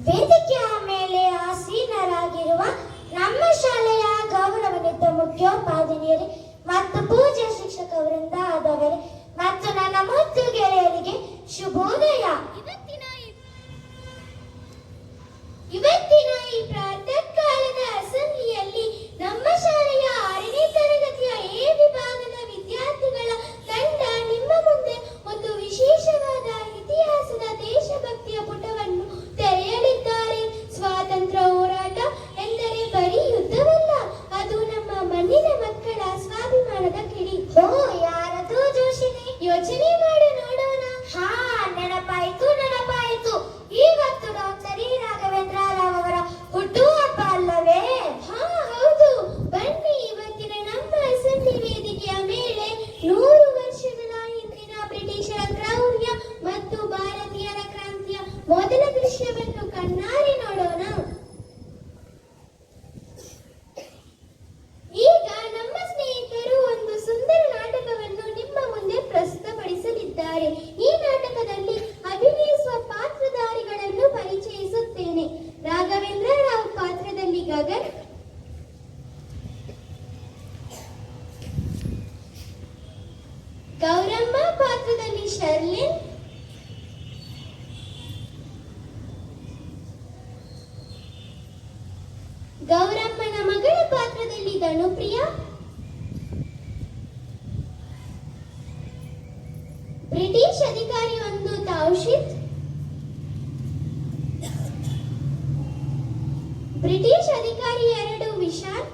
ವೇದಿಕೆಯ ಮೇಲೆ ಆಸೀನರಾಗಿರುವ ನಮ್ಮ ಶಾಲೆಯ ಗೌರವಾನ್ವಿತ ಮುಖ್ಯೋಪಾಧ್ಯಾಯರೇ ಮತ್ತು ಪೂಜ್ಯ ಶಿಕ್ಷಕ ವೃಂದದವರೇ ಮತ್ತು ನನ್ನ ಮುದ್ದು ಗೆಳೆಯರಿಗೆ ಶುಭೋದಯ. ಇವತ್ತಿನ ಈ ಪ್ರಾತಃ ಕಾಲದ ಅಸೆಂಬ್ಲಿಯಲ್ಲಿ ನಮ್ಮ ಶಾಲೆಯ 6ನೇ ತರಗತಿಯ ಎ ವಿಭಾಗದ ವಿದ್ಯಾರ್ಥಿಗಳ ತಂಡ ನಿಮ್ಮ ಮುಂದೆ ಒಂದು ವಿಶೇಷವಾದ ಇತಿಹಾಸದ ದೇಶಭಕ್ತಿಯ ಪುಟವನ್ನು ತೆರೆಯಲಿದ್ದಾರೆ. ಸ್ವಾತಂತ್ರ್ಯ ಹೋರಾಟ ಎಂದರೆ ಬರೀ ಯುದ್ಧವಲ್ಲ, ಅದು ನಮ್ಮ ಮಣ್ಣಿನ ಮಕ್ಕಳ ಸ್ವಾಭಿಮಾನದ ಕಿಡಿ. ಓ, ಯಾರದು ಜೋಶಿನಿ? ಯೋಚನೆ ಮಾಡಿ ನೋಡೋಣ. ಹಾ, ನೆನಪಾಯಿತು. ಇವತ್ತು ಡಾಕ್ಟರ್ ಇ ರಾಘವೇಂದ್ರ ರಾವ್ ಅವರ ಹುಟ್ಟುಹಬ್ಬ ಅಲ್ಲವೇ? ಹಾ, ಹೌದು. ಬನ್ನಿ, ಇವತ್ತಿನ ನಮ್ಮ ಅಸೆಂಬ್ಲಿ ವೇದಿಕೆಯ ಮೇಲೆ 100 ವರ್ಷಗಳ ಹಿಂದಿನ ಬ್ರಿಟಿಷರ ಕ್ರೌರ್ಯ ಮತ್ತು ಭಾರತೀಯರ ಕ್ರಾಂತಿಯ ಮೊದಲ ದೃಶ್ಯವನ್ನು ಕಣ್ಣಾರೆ ನೋಡೋಣ. ಈಗ ನಮ್ಮ ಸ್ನೇಹಿತರು ಒಂದು ಸುಂದರ ನಾಟಕವನ್ನು ನಿಮ್ಮ ಮುಂದೆ ಪ್ರಸ್ತುತಪಡಿಸಲಿದ್ದಾರೆ. ಈ ನಾಟಕದಲ್ಲಿ ಅಭಿನಯಿಸುವ ಪಾತ್ರಧಾರಿಗಳನ್ನು ಪರಿಚಯಿಸುತ್ತೇನೆ. ರಾಘವೇಂದ್ರ ರಾವ್ ಪಾತ್ರದಲ್ಲಿ ಗಗನ್, ಗೌರಮ್ಮ ಪಾತ್ರದಲ್ಲಿ ಶರ್ಲಿನ್, ಗೌರಮ್ಮನ ಮಗಳ ಪಾತ್ರದಲ್ಲಿ ಧನುಪ್ರಿಯಾ, ಬ್ರಿಟಿಷ್ ಅಧಿಕಾರಿ 1 ತೌಶಿತ್, ಬ್ರಿಟಿಷ್ ಅಧಿಕಾರಿ 2 ವಿಶಾಲ್,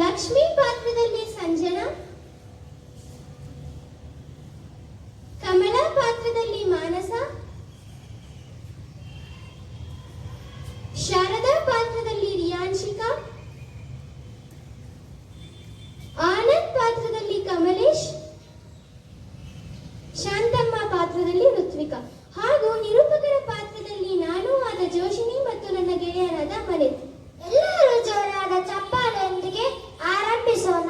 ಲಕ್ಷ್ಮಿ ಪಾತ್ರದಲ್ಲಿ ಸಂಜನಾ, ಕಮಲಾ ಪಾತ್ರದಲ್ಲಿ ಮಾನಸ, ಶಾರದಾ ಪಾತ್ರದಲ್ಲಿ ರಿಯಾನ್ಶಿಕಾ, ಆನಂದ್ ಪಾತ್ರದಲ್ಲಿ ಕಮಲೇಶ್, ಶಾಂತಮ್ಮ ಪಾತ್ರದಲ್ಲಿ ಋತ್ವಿಕಾ ಹಾಗೂ ನಿರೂಪಕರ ಪಾತ್ರದಲ್ಲಿ ನಾನು ಆದ ಜೋಶಿನಿ ಮತ್ತು ನನ್ನ ಗೆಳೆಯರಾದ ಮಲಿತ್. ಎಲ್ಲರೂ ಜೋರಾದ ಚಪ್ಪಾಳೆಯೊಂದಿಗೆ ಆರಂಭಿಸೋಣ.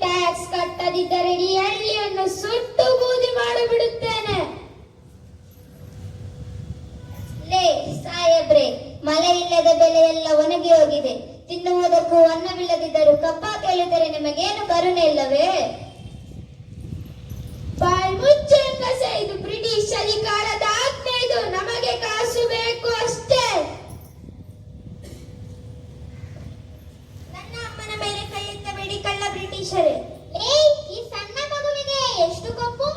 ಟ್ಯಾಕ್ಸ್ ಕಟ್ಟದಿದ್ದರೆ ಈ ಹಳ್ಳಿಯನ್ನು ಸುಟ್ಟು ಬೂದಿ ಮಾಡಿಬಿಡುತ್ತೇನೆ. ಲೇ ಸಾಹೇಬ್ರೆ, ಮಳೆ ಇಲ್ಲದ ಬೆಲೆ ಎಲ್ಲ ಒಣಗಿ ಹೋಗಿದೆ. ತಿನ್ನುವುದಕ್ಕೂ ಅನ್ನವಿಲ್ಲದಿದ್ದರೂ ಕಪ್ಪ ಕೇಳಿದರೆ ನಿಮಗೇನು ಕರುಣೆ ಇಲ್ಲವೇ? ಬಾಯ್ ಮುಚ್ಚೆ ಕಸೆ, ಇದು ಬ್ರಿಟಿಷ್ ಅಧಿಕಾರದ ಆಜ್ಞೆ. ಇದು ನಮಗೆ ಕಾಸು ಬೇಕು ಅಷ್ಟೇ. ನನ್ನ ಅಮ್ಮನ ಮೇಲೆ ಕೈ ಎತ್ತಬೇಡಿ ಕಳ್ಳ ಬ್ರಿಟಿಷರೇ. ಈ ಸಣ್ಣ ಮಗುವಿಗೆ ಎಷ್ಟು ಕೊಪ್ಪು?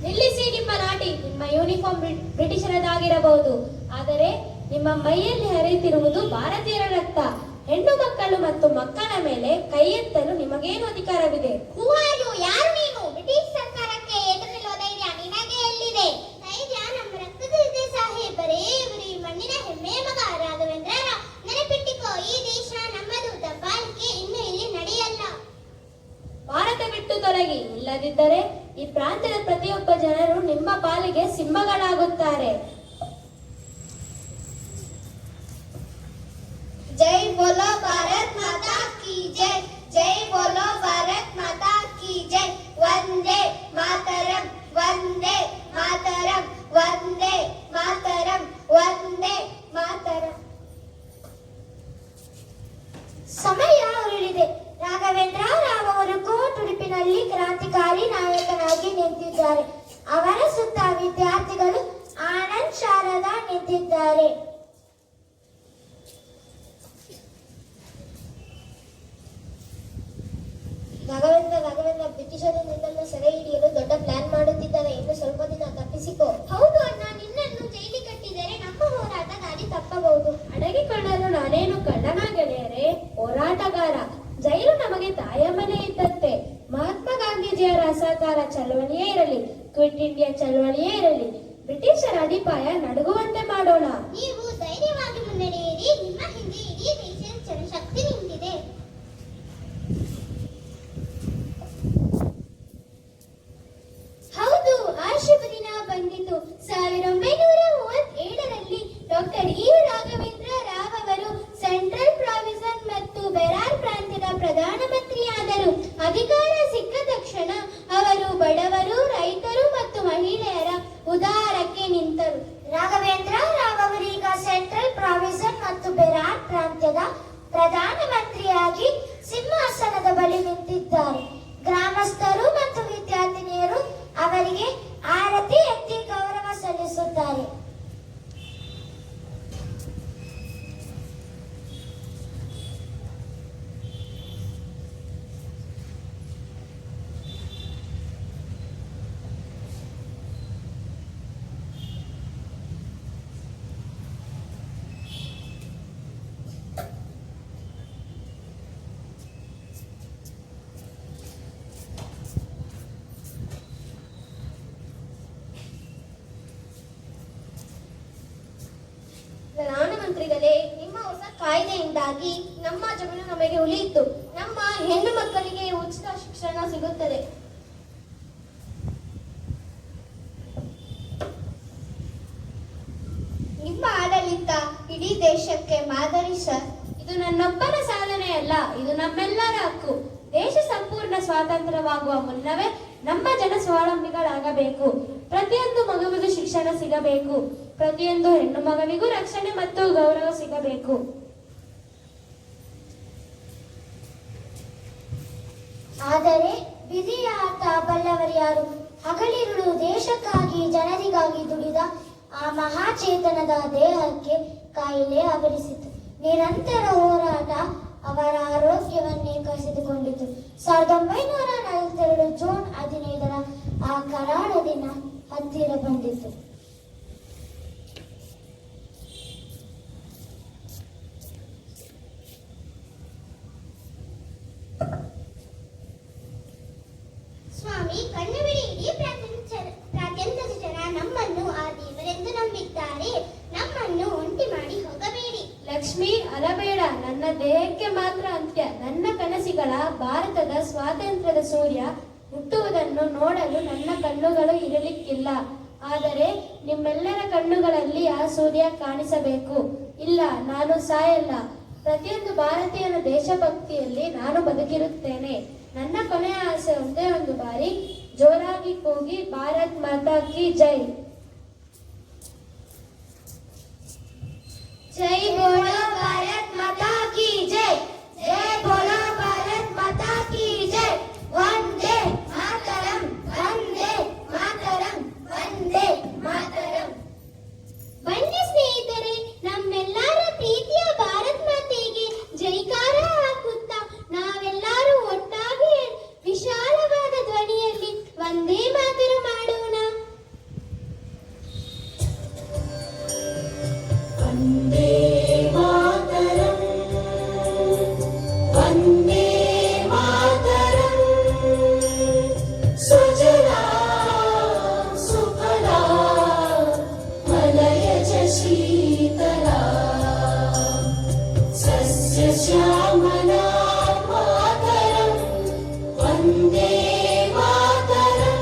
ನಿಲ್ಲಿಸಿ ನಿಮ್ಮ ನಾಟಿ. ನಿಮ್ಮ ಯೂನಿಫಾರ್ಮ್ ಬ್ರಿಟಿಷರದಾಗಿರಬಹುದು, ಆದರೆ ನಿಮ್ಮ ಮೈಯಲ್ಲಿ ಹರಿಯುತ್ತಿರುವುದು ಭಾರತೀಯರ ರಕ್ತ. ಹೆಣ್ಣು ಮಕ್ಕಳು ಮತ್ತು ಮಕ್ಕಳ ಮೇಲೆ ಕೈ ಎತ್ತಲು ನಿಮಗೇನು ಅಧಿಕಾರವಿದೆ? ಯಾರು ನೀನು? ಬ್ರಿಟಿಷ್ ಸರ್ಕಾರಕ್ಕೆ ಎದುರು ನಿಲ್ಲುವ ಧೈರ್ಯ ನಿನಗೆ ಎಲ್ಲಿದೆ? ಧೈರ್ಯ ನಮ್ಮ ರಕ್ತದಲ್ಲಿದೆ ಸಾಹೇಬರೇ. ಇವರು ಈ ಮಣ್ಣಿನ ಹೆಮ್ಮೆಯ ಮಗ ರಾಘವೇಂದ್ರ ರಾವ್. ನೆನಪಿಟ್ಟಿಕೋ, ಈ ದೇಶ ನಮ್ಮದು. ದಬ್ಬಾಳಿಕೆ ಇನ್ನು ಇಲ್ಲಿ ನಡೆಯಲ್ಲ. ಭಾರತ ಬಿಟ್ಟು ತೊಲಗಿ, ಇಲ್ಲದಿದ್ದರೆ ಈ ಪ್ರಾಂತ್ಯದ ಪ್ರತಿಯೊಬ್ಬ ಜನರು ನಿಮ್ಮ ಪಾಲಿಗೆ ಸಿಂಹಗಳಾಗುತ್ತಾರೆ. ಜೈ ಬೋಲೋ ಭಾರತ್ ಮಾತಾ ಕಿ ಜೈ, ಜೈ ಬೋಲೋ ಭಾರತ್ ಮಾತಾ ಕಿ ಜೈ. ವಂದೇ ಮಾತರಂ, ವಂದೇ ಮಾತರಂ, ವಂದೇ ಮಾತರಂ, ವಂದೇ ಮಾತರಂ. ಸಮಯ ಉರುಳಿದೆ. ರಾಘವೇಂದ್ರ ರಾವ್ ಅವರು ಕೋಟ್ ಉಡುಪಿನಲ್ಲಿ ಕ್ರಾಂತಿಕಾರಿ ನಾಯಕನಾಗಿ ನಿಂತಿದ್ದಾರೆ. ಅವರ ಸುತ್ತ ವಿದ್ಯಾರ್ಥಿಗಳು ಆನಂದ್, ಶಾರದಾ ನಿಂತಿದ್ದಾರೆ. ರಾಘವೇಂದ್ರ ಬ್ರಿಟಿಷರಿಂದ ನಿನ್ನನ್ನು ಸೆರೆ ಹಿಡಿಯಲು ದೊಡ್ಡ ಪ್ಲಾನ್ ಮಾಡುತ್ತಿದ್ದಾರೆ. ಇನ್ನು ಸ್ವಲ್ಪ ದಿನ ತಪ್ಪಿಸಿಕೋ. ಹೌದು ಅಣ್ಣ, ನಿನ್ನನ್ನು ಜೈಲಿ ಕಟ್ಟಿದರೆ ನಮ್ಮ ಹೋರಾಟ ದಾರಿ ತಪ್ಪಬಹುದು. ಅಡಗಿಕೊಳ್ಳಲು ನಾನೇನು ಕಳ್ಳನ ಗೆಳೆಯರೇ? ಹೋರಾಟಗಾರ. ಜೈಲು ನಮಗೆ ತಾಯ ಮನೆ ಇದ್ದಂತೆ. ಮಹಾತ್ಮ ಗಾಂಧೀಜಿಯವರ ಅಸಹಕಾರ ಚಳವಳಿಯೇ ಇರಲಿ, ಕ್ವಿಟ್ ಇಂಡಿಯಾ ಚಳವಳಿಯೇ ಇರಲಿ, ಬ್ರಿಟಿಷರ ಅಡಿಪಾಯ ನಡುಗುವ ಮಾಡೋಣ. ನೀವು ಧೈರ್ಯವಾಗಿ ಮುನ್ನಡೆಯಿರಿ. ನಿಮ್ಮ ಹಿಂದೆ ಇಡೀ ದೇಶದ ಜನಶಕ್ತಿ ನಿಂತಿದೆ. ಹೌದು, ಆ ಶುಭ ದಿನ ಬಂದಿತು. 1937ರಲ್ಲಿ ಡಾಕ್ಟರ್ ರಾಘವೇಂದ್ರ ರಾವ್ ಅವರು ಸೆಂಟ್ರಲ್ ಪ್ರಾವಿನ್ಸ್ ಮತ್ತು ಬೆರಾರ್ ಪ್ರಾಂತ್ಯದ ಪ್ರಧಾನಮಂತ್ರಿಯಾದರು. ಅಧಿಕಾರ ಸಿಕ್ಕ ತಕ್ಷಣ ಅವರು ಬಡವರು, ರೈತರು ಮತ್ತು ಮಹಿಳೆಯರ ಉದ್ಧಾರಕ್ಕೆ ನಿಂತರು. ರಾಘವೇಂದ್ರ ರಾವ್ ಅವರೀಗ ಸೆಂಟ್ರಲ್ ಪ್ರಾವಿನ್ಸ್ ಮತ್ತು ಬೆರಾರ್ ಪ್ರಾಂತ್ಯದ ಪ್ರಧಾನಮಂತ್ರಿಯಾಗಿ ಸಿಂಹಾಸನದ ಬಳಿ ನಿಂತಿದ್ದಾರೆ. ಗ್ರಾಮಸ್ಥರು ಮತ್ತು ವಿದ್ಯಾರ್ಥಿನಿಯರು ಅವರಿಗೆ ಆರತಿ ಎತ್ತಿ ಗೌರವ ಸಲ್ಲಿಸುತ್ತಾರೆ. ಪ್ರಧಾನಮಂತ್ರಿಗಳೇ, ನಿಮ್ಮ ಹೊಸ ಕಾಯ್ದೆಯಿಂದಾಗಿ ನಮ್ಮ ಜಮೀನು ನಮಗೆ ಉಳಿಯಿತು. ನಮ್ಮ ಹೆಣ್ಣು ಮಕ್ಕಳಿಗೆ ಉಚಿತ ಶಿಕ್ಷಣ ಸಿಗುತ್ತದೆ. ನಿಮ್ಮ ಆಡಳಿತ ಇಡೀ ದೇಶಕ್ಕೆ ಮಾದರಿ ಸರ್. ಇದು ನನ್ನೊಬ್ಬನ ಸಾಧನೆಯಲ್ಲ, ಇದು ನಮ್ಮೆಲ್ಲರ ಹಕ್ಕು. ದೇಶ ಸಂಪೂರ್ಣ ಸ್ವಾತಂತ್ರ್ಯವಾಗುವ ಮುನ್ನವೇ ನಮ್ಮ ಜನ ಸ್ವಾವಲಂಬಿಗಳಾಗಬೇಕು. ಪ್ರತಿಯೊಂದು ಮಗುವಿಗೂ ಶಿಕ್ಷಣ ಸಿಗಬೇಕು. ಪ್ರತಿಯೊಂದು ಹೆಣ್ಣು ಮಗುವಿಗೂ ರಕ್ಷಣೆ ಮತ್ತು ಗೌರವ ಸಿಗಬೇಕು. ಆದರೆ ವಿಧಿಯ ಆಟ ಬಲ್ಲವರ್ಯಾರು? ಹಗಲಿರುಳು ದೇಶಕ್ಕಾಗಿ ಜನರಿಗಾಗಿ ದುಡಿದ ಆ ಮಹಾಚೇತನದ ದೇಹಕ್ಕೆ ಕಾಯಿಲೆ ಆವರಿಸಿತು. ನಿರಂತರ ಹೋರಾಟ ಅವರ ಆರೋಗ್ಯವನ್ನೇ ಕಸಿದುಕೊಂಡಿತು. 1942 ಜೂನ್ 15ರ ಆ ಕರಾಳ ದಿನ ಹತ್ತಿರ ಬಂದಿತು. ಸ್ವಾಮಿ, ಕಣ್ಣು ಬಿಡಿ. ಇಡೀ ಪ್ರಾಂತ್ಯದ ಜನ ನಮ್ಮನ್ನು ಆ ದೇವರೆಂದು ನಂಬಿದ್ದಾರೆ. ನಮ್ಮನ್ನು ಒಂಟಿ ಮಾಡಿ ಹೋಗಬೇಡಿ. ಲಕ್ಷ್ಮಿ, ಅಲಬೇಡ. ನನ್ನ ದೇಹಕ್ಕೆ ಮಾತ್ರ ಅಂತ್ಯ. ನನ್ನ ಕನಸಿಗಳ ಭಾರತದ ಸ್ವಾತಂತ್ರ್ಯದ ಸೂರ್ಯ ಹುಟ್ಟುವುದನ್ನು ನೋಡಲು ನನ್ನ ಕಣ್ಣುಗಳು ಇರಲಿಕ್ಕಿಲ್ಲ. ಆದರೆ ನಿಮ್ಮೆಲ್ಲರ ಕಣ್ಣುಗಳಲ್ಲಿ ಆ ಸೂರ್ಯ ಕಾಣಿಸಬೇಕು. ಇಲ್ಲ, ನಾನು ಸಾಯಲ್ಲ. ಪ್ರತಿಯೊಂದು ಭಾರತೀಯನ ದೇಶಭಕ್ತಿಯಲ್ಲಿ ನಾನು ಬದುಕಿರುತ್ತೇನೆ. ನನ್ನ ಕೊನೆಯ ಆಸೆ ಒಂದೇ ಒಂದು ಬಾರಿ ಜೋರಾಗಿ ಕೂಗಿ ಭಾರತ್ ಮಾತಾ ಕಿ ಜೈ. ಜೈ ಬೋಲೋ ಭಾರತ್ ಮಾತಾ ಕಿ ಜೈ. ಜೈ ಬೋಲೋ ಭಾರತ್ ಮಾತಾ ಕಿ ಜೈ. ವಂದೇ ಮಾತರಂ, ವಂದೇ ಮಾತರಂ, ವಂದೇ ಮಾತರಂ. ಬನ್ನಿ ಸ್ನೇಹಿತರೆ, ನಮ್ಮೆಲ್ಲರ ಪ್ರೀತಿಯ ಭಾರತ್ ಮಾತೆಗೆ ಜೈಕಾರ ಹಾಕುತ್ತಾ ನಾವೆಲ್ಲರೂ ಒಟ್ಟಾಗಿ ವಿಶಾಲವಾದ ಧ್ವನಿಯಲ್ಲಿ ವಂದೇ ಮಾತರಂ ಮಾಡೋಣ. ವಂದೇ ಮಾತರಂ, ವಂದೇ ಮಾತರಂ. ಸುಜಲಾಂ ಸುಫಲಾಂ ಮಲಯಜ ಶೀತಲಾಂ ಸಸ್ಯ ಶ್ಯಾಮಲಾಂ ಮಾತರಂ. ವಂದೇ ಮಾತರಂ.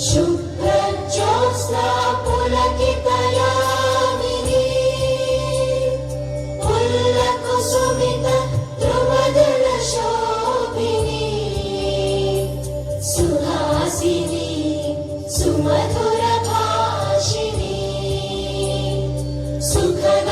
ಶುಭ್ರಜ್ಯೋತ್ಸ್ನಾ ಪುಲಕಿತಯಾಮಿನಿ ಪುಲ್ಲಕುಸುಮಿತ ಧ್ರುವದಳ ಶೋಭಿನಿ ಸುಹಾಸಿನಿ ಸುಮಧುರ ಭಾಷಿಣಿ ಸುಖದ